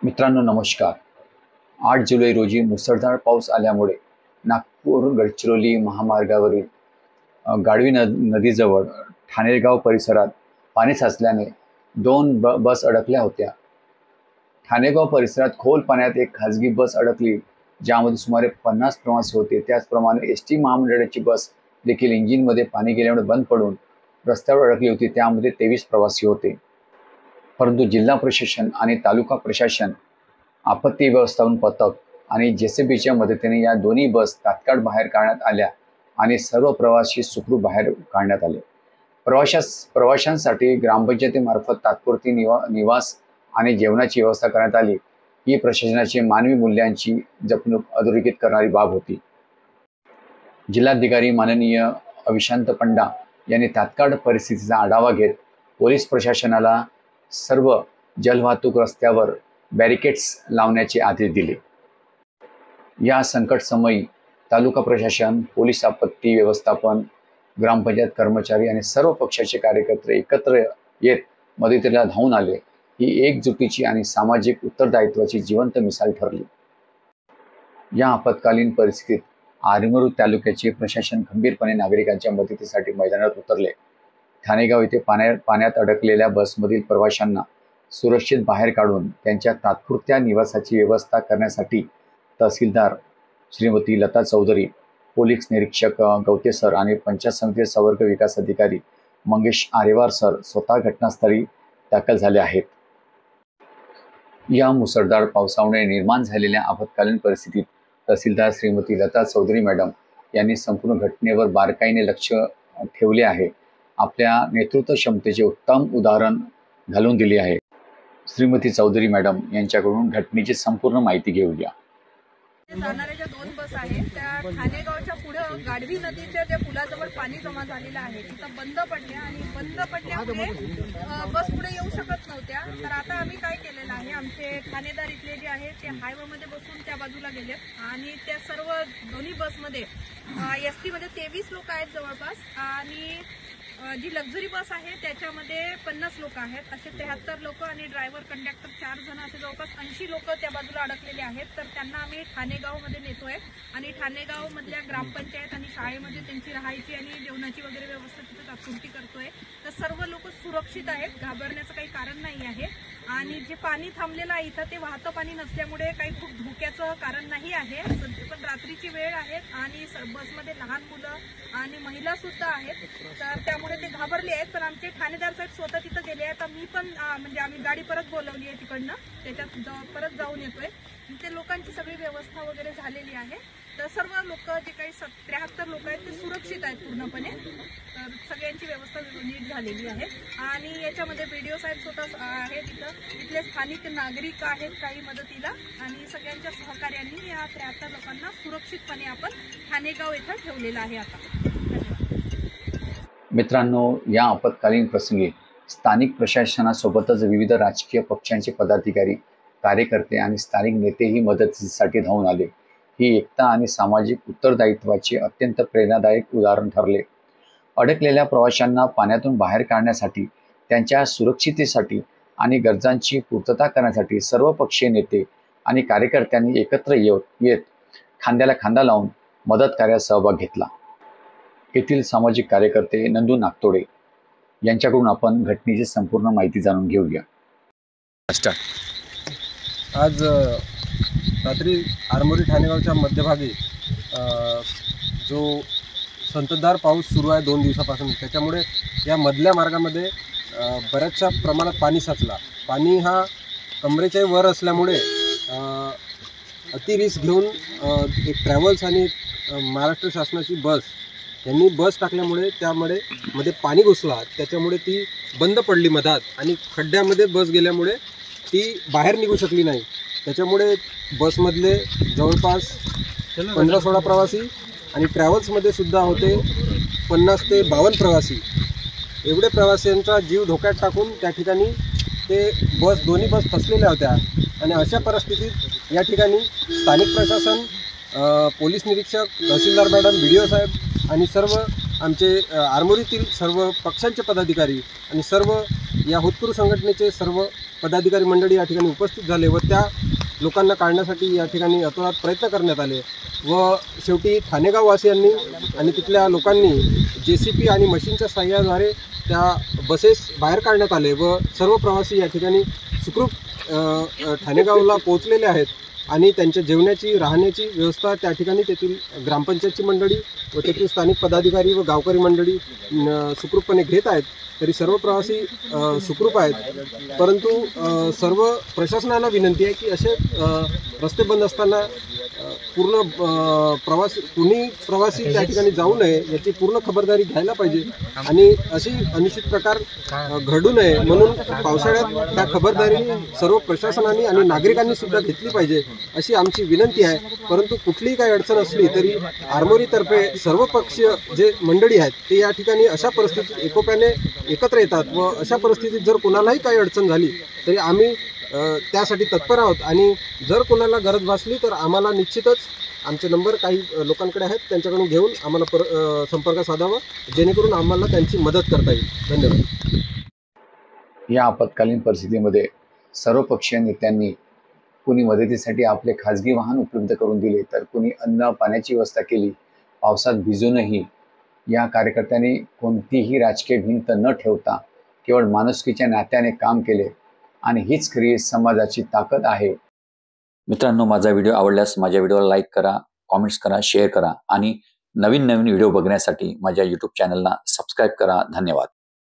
मित्रांनो नमस्कार। 8 जुलै रोजी मुसळधार पाऊस आल्यामुळे नागपूर गडचिरोली महामार्गावरील गाढवी नदीजवळ ठाणेगाव परिसरात पाणी साचल्याने दोन बस अडकल्या होत्या। ठाणेगाव परिसरात खोल पाण्यात एक खाजगी बस अडकली, ज्यामध्ये सुमारे 50 प्रवासी होते। त्याचप्रमाणे एसटी महामंडळाची बस देखील इंजिनमध्ये पाणी गेल्यामुळे बंद पडून रस्त्यावर अडकली होती। त्यामध्ये 23 प्रवासी होते। परंतु जिल्हा प्रशासन आणि तालुका प्रशासन, आपत्ती व्यवस्थापन पथक आणि जेसीबीच्या मदतीने या दोन्ही बस तात्काळ बाहेर काढण्यात आल्या आणि सर्व प्रवासी सुखरूप बाहेर काढण्यात आले। प्रवाशांसाठी ग्रामपंचायतीमार्फत तात्पुरती निवास आणि जेवणाची व्यवस्था करण्यात आली। ही प्रशासनाची मानवी मूल्यांची जपणूक अधोरेखित करणारी बाब होती। जिल्हाधिकारी माननीय अविशांत पंडा यांनी तात्काळ परिस्थितीचा आढावा घेत पोलीस प्रशासनाला सर्व जलवाहतूक रस्त्यावर बॅरिकेड्स लावण्याचे आदेश दिले। या संकट समयी तालुका प्रशासन, पोलीस आपत्ती व्यवस्थापन, ग्रामपंचायत कर्मचारी आणि सर्व पक्षाचे कार्यकर्ते एकत्र येत मदतीला धावून आले। ही एकजुटीची आणि सामाजिक उत्तरदायित्वाची जिवंत मिसाल ठरली। या आपत्कालीन परिस्थितीत आरमोरी तालुक्याचे प्रशासन खंबीरपणे नागरिकांच्या मदतीसाठी मैदानात उतरले। ठाणेगाव येथे पाण्यात अडकलेल्या बसमधील प्रवाशांना सुरक्षित बाहेर काढून त्यांच्या तात्पुरत्या निवासाची व्यवस्था करण्यासाठी तहसीलदार श्रीमती लता चौधरी, पोलीस निरीक्षक गवते सर आणि पंचायत समिती संवर्ग विकास अधिकारी मंगेश आरेवार सर स्वतः घटनास्थळी दाखल झाले आहेत। या मुसळधार पावसामुळे निर्माण झालेल्या आपत्कालीन परिस्थितीत तहसीलदार श्रीमती लता चौधरी मॅडम यांनी संपूर्ण घटनेवर बारकाईने लक्ष ठेवले आहे। आपल्या नेतृत्व क्षमतेचे उत्तम उदाहरण घालून दिले आहे। श्रीमती चौधरी मॅडम यांच्याकडून घटनेची संपूर्ण माहिती घेऊया। जाणाऱ्या ज्या दोन बस आहेत त्या ठाणेगावच्या पुढे गाढवी नदीच्या ज्या पुलाजवळ पाणी जमा झालेलं आहे, तिथं बंद पडल्या आणि बंद पडल्यामुळे बस पुढे येऊ शकत नव्हत्या। तर आता आम्ही काय केलेलं आहे, आमचे ठाणेदार इथले जे आहेत ते हायवेमध्ये बसून त्या बाजूला गेलेत आणि त्या सर्व दोन्ही बसमध्ये एसटी मध्ये 23 लोक आहेत जवळपास आणि जी लक्झरी बस आहे त्याच्यामध्ये 50 लोक आहेत, असे 73 लोक आणि ड्रायव्हर कंडक्टर 4 जण, असे जवळपास 80 लोक त्या बाजूला अडकलेले आहेत। तर त्यांना आम्ही ठाणेगावमध्ये नेतोय आणि ठाणेगाव मधल्या ग्रामपंचायत आणि शाळेमध्ये त्यांची राहायची आणि जेवणाची वगैरे व्यवस्था तिथे तात्पुरती करतोय। तर सर्व लोक सुरक्षित आहेत, घाबरण्याचं काही कारण नाही आहे आणि जे पाणी थांबलेलं आहे इथं ते वाहतं पाणी नसल्यामुळे काही खूप धोक्याचं कारण नाही आहे। पण रात्रीची वेळ आहे आणि बसमध्ये लहान मुलं आणि महिला सुद्धा आहेत, तर त्यामुळे ते घाबरले आहेत। पण आमचे ठाणेदार साहेब स्वतः तिथं गेले आहेत। मी पण म्हणजे आम्ही गाडी परत बोलवली आहे तिकडनं, त्याच्यात परत जाऊन येतोय। ते लोकांची सगळी व्यवस्था वगैरे झालेली आहे। तर सर्व लोक जे काही 73 लोक आहेत ते सुरक्षित आहेत पूर्णपणे। तर सगळ्यांची व्यवस्था नीट झालेली आहे आणि याच्यामध्ये बीडीओ साहेब स्वतः आहेत, इथले स्थानिक नागरिक आहेत काही मदतीला आणि सगळ्यांच्या सहकार्याने या 73 लोकांना सुरक्षितपणे आपण ठाणेगाव येथे ठेवलेलं आहे आता। मित्रांनो, या आपत्कालीन प्रसंगी स्थानिक प्रशासनासोबतच विविध राजकीय पक्षांचे पदाधिकारी, कार्यकर्ते आणि स्थानिक नेतेही मदतीसाठी धावून आले। ही एकता आणि सामाजिक उत्तरदायित्वाचे अत्यंत प्रेरणादायक उदाहरण ठरले। अडकलेल्या प्रवाशांना पाण्यातून बाहेर काढण्यासाठी, त्यांच्या सुरक्षिततेसाठी आणि गरजांची पूर्तता करण्यासाठी सर्व पक्षीय नेते आणि कार्यकर्त्यांनी एकत्र येत खांद्याला खांदा लावून मदत कार्यात सहभाग घेतला। येथील सामाजिक कार्यकर्ते नंदू नागतोडे यांच्याकडून आपण घटनेची संपूर्ण माहिती जाणून घेऊया। आज रात्री आरमोरी ठाणेगावच्या मध्यभागी जो संततधार पाऊस सुरू आहे 2 दिवसापासून, त्याच्यामुळे या मधल्या मार्गामध्ये बऱ्याचशा प्रमाणात पाणी साचला। पाणी हा कमरेच्या वर असल्यामुळे अति रिस्क घेऊन एक ट्रॅव्हल्स आणि महाराष्ट्र शासनाची बस यांनी बस टाकल्यामुळे त्यामध्ये पाणी घुसला, त्याच्यामुळे ती बंद पडली मधात आणि खड्ड्यामध्ये बस गेल्यामुळे ती बाहेर निघू शकली नाही। त्याच्यामुळे बसमधले जवळपास 15-16 प्रवासी आणि ट्रॅव्हल्समध्ये सुद्धा होते 50 ते 52 प्रवासी। एवढे प्रवाशांचा जीव धोक्यात टाकून त्या ठिकाणी ते दोन्ही बस फसलेल्या होत्या आणि अशा परिस्थितीत या ठिकाणी स्थानिक प्रशासन, पोलीस निरीक्षक, तहसीलदार मॅडम, बीडीओ साहेब आणि सर्व आमचे आरमोरीतील सर्व पक्षांचे पदाधिकारी आणि सर्व या होतकरू संघटनेचे सर्व पदाधिकारी मंडळी या ठिकाणी उपस्थित झाले व त्या लोकांना काढण्यासाठी या ठिकाणी अतोनात प्रयत्न करण्यात आले व शेवटी ठाणेगाववासियांनी आणि तिथल्या लोकांनी JCP आणि मशीनच्या सहाय्याद्वारे त्या बसेस बाहेर काढण्यात आले व सर्व प्रवासी या ठिकाणी सुखरूप ठाणेगावला पोहोचलेले आहेत आणि त्यांच्या जेवणाची राहण्याची व्यवस्था त्या ठिकाणी तेथील ग्रामपंचायतची मंडळी व तेथील स्थानिक पदाधिकारी व गावकरी मंडळी सुखरूपपणे घेत आहेत. तरी सर्व प्रवासी सुखरूप आहेत, परंतु सर्व प्रशासनाला विनंती आहे की असे रस्ते बंद असताना पूर्ण प्रवासी त्या ठिकाणी जाऊ नये याची पूर्ण खबरदारी घ्यायला पाहिजे आणि अशी अनिश्चित प्रकार घडू नये म्हणून पावसाळ्यात त्या खबरदारी सर्व प्रशासनाने आणि नागरिकांनी सुद्धा घेतली पाहिजे अशी आमची विनंती आहे. परंतु कुठलीही काही अडचण असली तरी आरमोरीतर्फे सर्व पक्षीय जे मंडळी आहेत ते या ठिकाणी अशा परिस्थितीत एकोप्याने एकत्र येतात व अशा परिस्थितीत जर कोणालाही काही अडचण झाली तरी आम्ही त्यासाठी तत्पर आहोत आणि जर कोणाला गरज भासली तर आम्हाला निश्चितच आमचे नंबर काही लोकांकडे आहेत त्यांच्याकडून घेऊन आम्हाला संपर्क साधावा जेणेकरून आम्हाला त्यांची मदत करता येईल. धन्यवाद. या आपत्कालीन परिस्थितीमध्ये सर्वपक्षीय नेत्यांनी कुणी मदतीसाठी आपले खाजगी वाहन उपलब्ध करून दिले तर कुणी अन्न पाण्याची व्यवस्था केली. पावसात भिजूनही या कार्यकर्त्यांनी कोणतीही राजकीय भिंत न ठेवता केवळ माणुसकीच्या नात्याने काम केले आणि हीच खरी समाजाची ताकद आहे. मित्रांनो, माझा व्हिडिओ आवडल्यास माझ्या व्हिडिओला लाईक करा, कॉमेंट्स करा, शेअर करा आणि नवीन व्हिडिओ बघण्यासाठी माझ्या YouTube चॅनलला सबस्क्राईब करा. धन्यवाद.